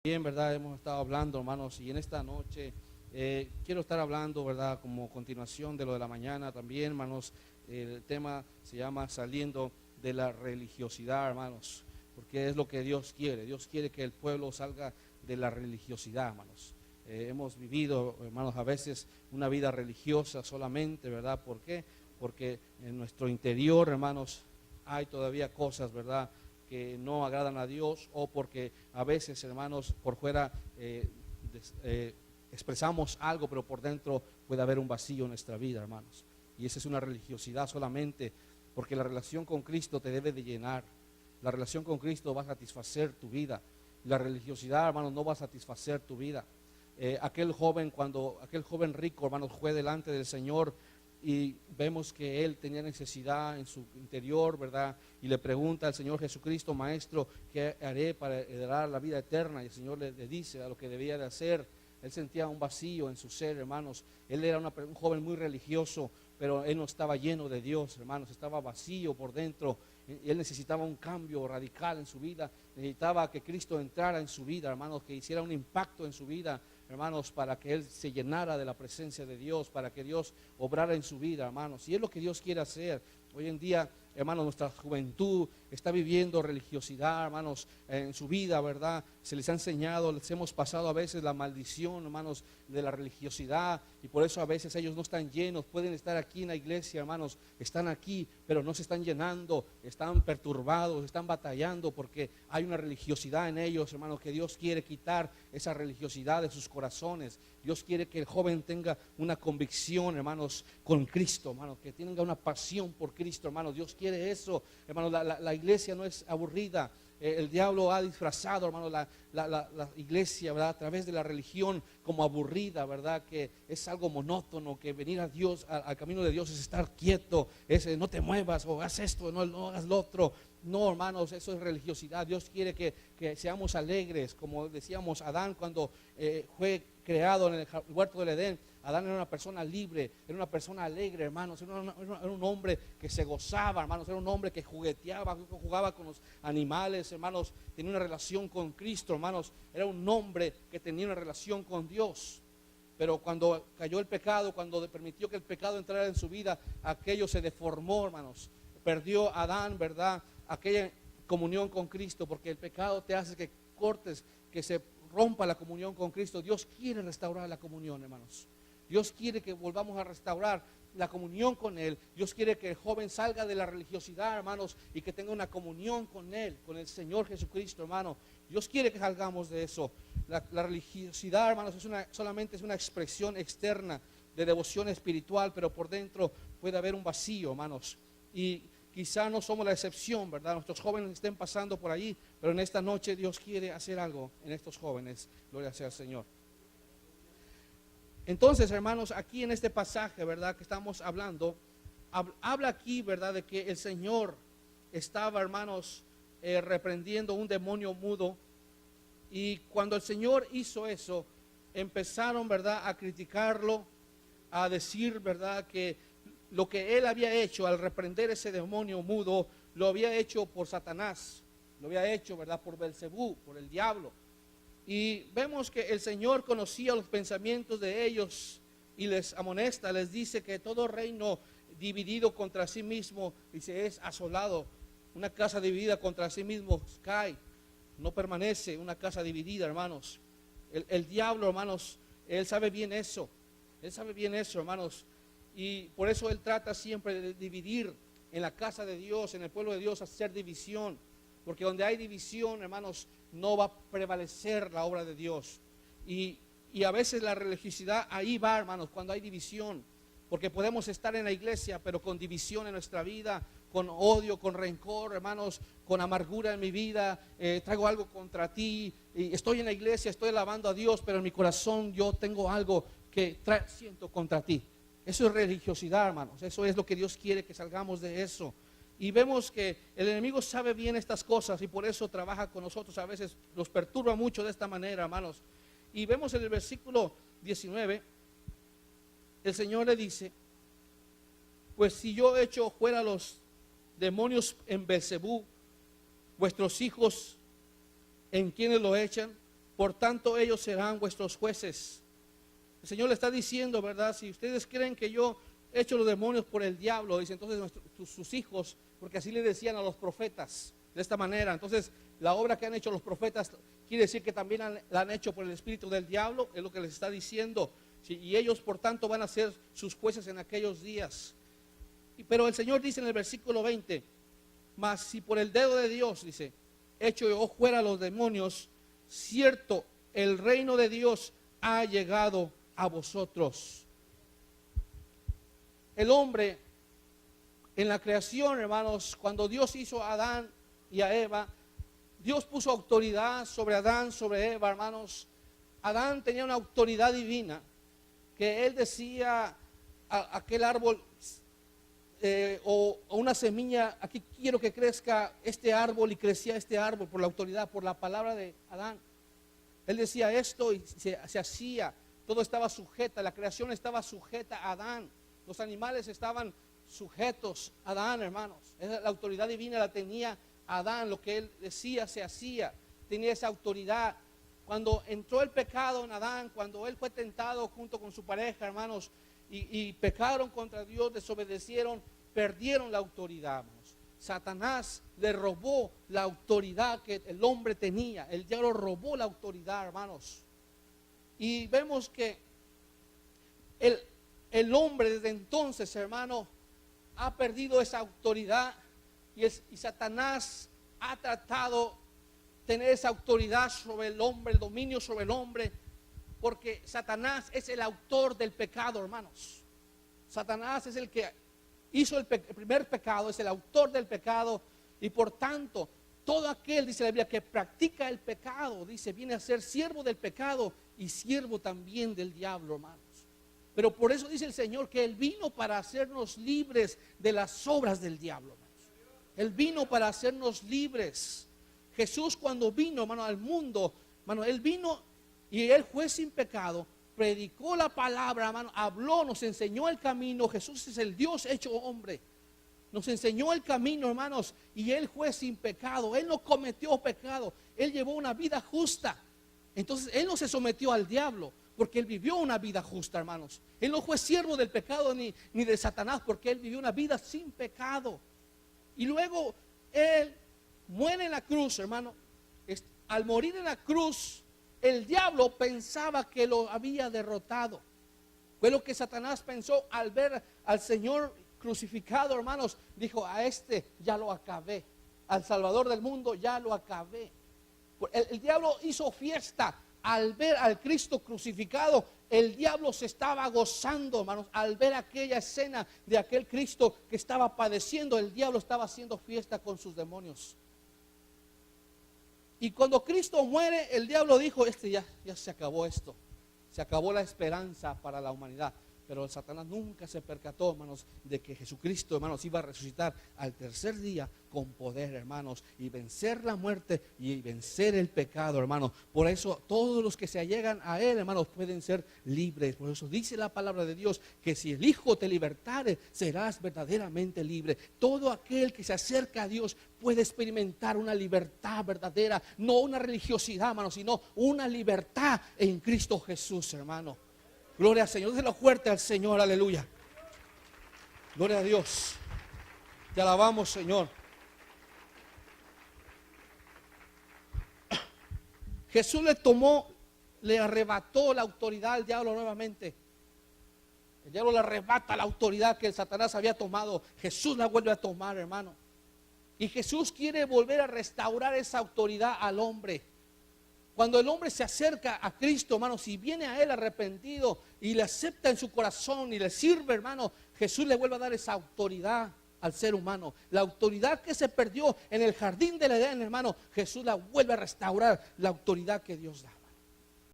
Bien, ¿verdad? Hemos estado hablando, hermanos, y en esta noche quiero estar hablando, ¿verdad? Como continuación de lo de la mañana también, hermanos. El tema se llama saliendo de la religiosidad, hermanos, porque es lo que Dios quiere. Dios quiere que el pueblo salga de la religiosidad, hermanos. Hemos vivido, hermanos, a veces una vida religiosa solamente, ¿verdad? ¿Por qué? Porque en nuestro interior, hermanos, hay todavía cosas, ¿verdad?, que no agradan a Dios, o porque a veces, hermanos, por fuera expresamos algo, pero por dentro puede haber un vacío en nuestra vida, hermanos. Y esa es una religiosidad solamente, porque la relación con Cristo te debe de llenar. La relación con Cristo va a satisfacer tu vida. La religiosidad, hermanos, no va a satisfacer tu vida. Aquel joven rico, hermanos, fue delante del Señor y vemos que él tenía necesidad en su interior, ¿verdad? Y le pregunta al Señor Jesucristo: Maestro, ¿qué haré para heredar la vida eterna? Y el Señor le dice a lo que debía de hacer. Él sentía un vacío en su ser, hermanos. Él era un joven muy religioso, pero él no estaba lleno de Dios, hermanos. Estaba vacío por dentro. Él necesitaba un cambio radical en su vida. Necesitaba que Cristo entrara en su vida, hermanos, que hiciera un impacto en su vida, hermanos, para que él se llenara de la presencia de Dios, para que Dios obrara en su vida, hermanos. Y es lo que Dios quiere hacer. Hoy en día, hermanos, nuestra juventud está viviendo religiosidad, hermanos, en su vida, ¿verdad? Se les ha enseñado, les hemos pasado a veces la maldición, hermanos, de la religiosidad, y por eso a veces ellos no están llenos. Pueden estar aquí en la iglesia, hermanos, están aquí, pero no se están llenando, están perturbados, están batallando porque hay una religiosidad en ellos, hermanos, que Dios quiere quitar esa religiosidad de sus corazones. Dios quiere que el joven tenga una convicción, hermanos, con Cristo, hermanos, que tenga una pasión por Cristo, hermanos. Dios quiere eso, hermanos. La iglesia no es aburrida. El diablo ha disfrazado, hermanos, la iglesia, ¿verdad?, a través de la religión como aburrida, ¿verdad?, que es algo monótono, que venir a Dios, al camino de Dios, es estar quieto, es no te muevas, o haz esto, no hagas lo otro. No, hermanos, eso es religiosidad. Dios quiere que seamos alegres, como decíamos, Adán cuando fue creado en el huerto del Edén. Adán era una persona libre, era una persona alegre, hermanos. Era un hombre que se gozaba, hermanos. Era un hombre que jugueteaba, jugaba con los animales, hermanos. Tenía una relación con Cristo, hermanos. Era un hombre que tenía una relación con Dios. Pero cuando cayó el pecado, cuando permitió que el pecado entrara en su vida, aquello se deformó, hermanos. Perdió Adán, ¿verdad?, aquella comunión con Cristo, porque el pecado te hace que cortes, que se rompa la comunión con Cristo. Dios quiere restaurar la comunión, hermanos. Dios quiere que volvamos a restaurar la comunión con Él. Dios quiere que el joven salga de la religiosidad, hermanos, y que tenga una comunión con Él, con el Señor Jesucristo, hermano. Dios quiere que salgamos de eso. La religiosidad, hermanos, solamente es una expresión externa de devoción espiritual, pero por dentro puede haber un vacío, hermanos. Y quizá no somos la excepción, ¿verdad? Nuestros jóvenes estén pasando por ahí, pero en esta noche Dios quiere hacer algo en estos jóvenes. Gloria sea al Señor. Entonces, hermanos, aquí en este pasaje, ¿verdad?, que estamos hablando, habla aquí, ¿verdad?, de que el Señor estaba, hermanos, reprendiendo un demonio mudo. Y cuando el Señor hizo eso, empezaron, ¿verdad?, a criticarlo, a decir, ¿verdad?, que lo que él había hecho al reprender ese demonio mudo, lo había hecho por Satanás, lo había hecho, ¿verdad?, por Belcebú, por el diablo. Y vemos que el Señor conocía los pensamientos de ellos y les amonesta, les dice que todo reino dividido contra sí mismo, dice, es asolado. Una casa dividida contra sí mismo cae, no permanece una casa dividida, hermanos. El diablo, hermanos, él sabe bien eso, hermanos. Y por eso él trata siempre de dividir en la casa de Dios, en el pueblo de Dios, hacer división. Porque donde hay división, hermanos, no va a prevalecer la obra de Dios. Y a veces la religiosidad ahí va, hermanos, cuando hay división. Porque podemos estar en la iglesia, pero con división en nuestra vida, con odio, con rencor, hermanos, con amargura en mi vida. Traigo algo contra ti. Y estoy en la iglesia, estoy alabando a Dios, pero en mi corazón yo tengo algo que siento contra ti. Eso es religiosidad, hermanos. Eso es lo que Dios quiere, que salgamos de eso. Y vemos que el enemigo sabe bien estas cosas y por eso trabaja con nosotros. A veces nos perturba mucho de esta manera, hermanos. Y vemos en el versículo 19, el Señor le dice: pues si yo echo fuera los demonios en Belcebú, vuestros hijos, ¿en quiénes lo echan? por tanto ellos serán vuestros jueces. El Señor le está diciendo, ¿verdad? Si ustedes creen que yo he hecho los demonios por el diablo, dice, entonces sus hijos, porque así le decían a los profetas, de esta manera. Entonces, la obra que han hecho los profetas quiere decir que también la han hecho por el espíritu del diablo, es lo que les está diciendo. Sí, y ellos, por tanto, van a ser sus jueces en aquellos días. Pero el Señor dice en el versículo 20, mas si por el dedo de Dios, dice, echo yo fuera los demonios, cierto, el reino de Dios ha llegado a vosotros. El hombre en la creación, hermanos, cuando Dios hizo a Adán y a Eva, Dios puso autoridad sobre Adán, sobre Eva, hermanos. Adán tenía una autoridad divina, que él decía a aquel árbol o una semilla, aquí quiero que crezca este árbol, y crecía este árbol por la autoridad, por la palabra de Adán. Él decía esto y se hacía, todo estaba sujeta, la creación estaba sujeta a Adán, los animales estaban sujetos a Adán, hermanos. La autoridad divina la tenía Adán, lo que él decía se hacía, tenía esa autoridad. Cuando entró el pecado en Adán, cuando él fue tentado junto con su pareja, hermanos, y pecaron contra Dios, desobedecieron, perdieron la autoridad, hermanos. Satanás le robó la autoridad que el hombre tenía, el diablo robó la autoridad, hermanos. Y vemos que el hombre desde entonces, hermano, ha perdido esa autoridad y Satanás ha tratado de tener esa autoridad sobre el hombre, el dominio sobre el hombre, porque Satanás es el autor del pecado, hermanos. Satanás es el que hizo el primer pecado, es el autor del pecado, y por tanto, todo aquel, dice la Biblia, que practica el pecado, dice, viene a ser siervo del pecado y siervo también del diablo, hermanos. Pero por eso dice el Señor que Él vino para hacernos libres de las obras del diablo, hermanos. Él vino para hacernos libres. Jesús, cuando vino, hermano, al mundo, hermano, Él vino y Él fue sin pecado, predicó la palabra, hermano, habló, nos enseñó el camino. Jesús es el Dios hecho hombre. Nos enseñó el camino, hermanos, y Él fue sin pecado. Él no cometió pecado. Él llevó una vida justa. Entonces, Él no se sometió al diablo, porque Él vivió una vida justa, hermanos. Él no fue siervo del pecado ni de Satanás, porque Él vivió una vida sin pecado. Y luego Él muere en la cruz, hermano. Al morir en la cruz, el diablo pensaba que lo había derrotado. Fue lo que Satanás pensó al ver al Señor crucificado, hermanos. Dijo, a este ya lo acabé, al Salvador del mundo ya lo acabé. El diablo hizo fiesta al ver al Cristo crucificado. El diablo se estaba gozando, hermanos, al ver aquella escena de aquel Cristo que estaba padeciendo. El diablo estaba haciendo fiesta con sus demonios. Y cuando Cristo muere, el diablo dijo, ya se acabó esto, se acabó la esperanza para la humanidad. Pero Satanás nunca se percató, hermanos, de que Jesucristo, hermanos, iba a resucitar al tercer día con poder, hermanos, y vencer la muerte y vencer el pecado, hermanos. Por eso todos los que se allegan a Él, hermanos, pueden ser libres. Por eso dice la palabra de Dios que si el Hijo te libertare, serás verdaderamente libre. Todo aquel que se acerca a Dios puede experimentar una libertad verdadera, no una religiosidad, hermanos, sino una libertad en Cristo Jesús, hermano. Gloria al Señor, déselo fuerte al Señor, aleluya. Gloria a Dios. Te alabamos, Señor. Jesús le arrebató la autoridad al diablo nuevamente. El diablo le arrebata la autoridad que el Satanás había tomado. Jesús la vuelve a tomar, hermano. Y Jesús quiere volver a restaurar esa autoridad al hombre. Cuando el hombre se acerca a Cristo, hermano, si viene a Él arrepentido y le acepta en su corazón y le sirve, hermano, Jesús le vuelve a dar esa autoridad al ser humano. La autoridad que se perdió en el jardín del Edén, hermano, Jesús la vuelve a restaurar, la autoridad que Dios da.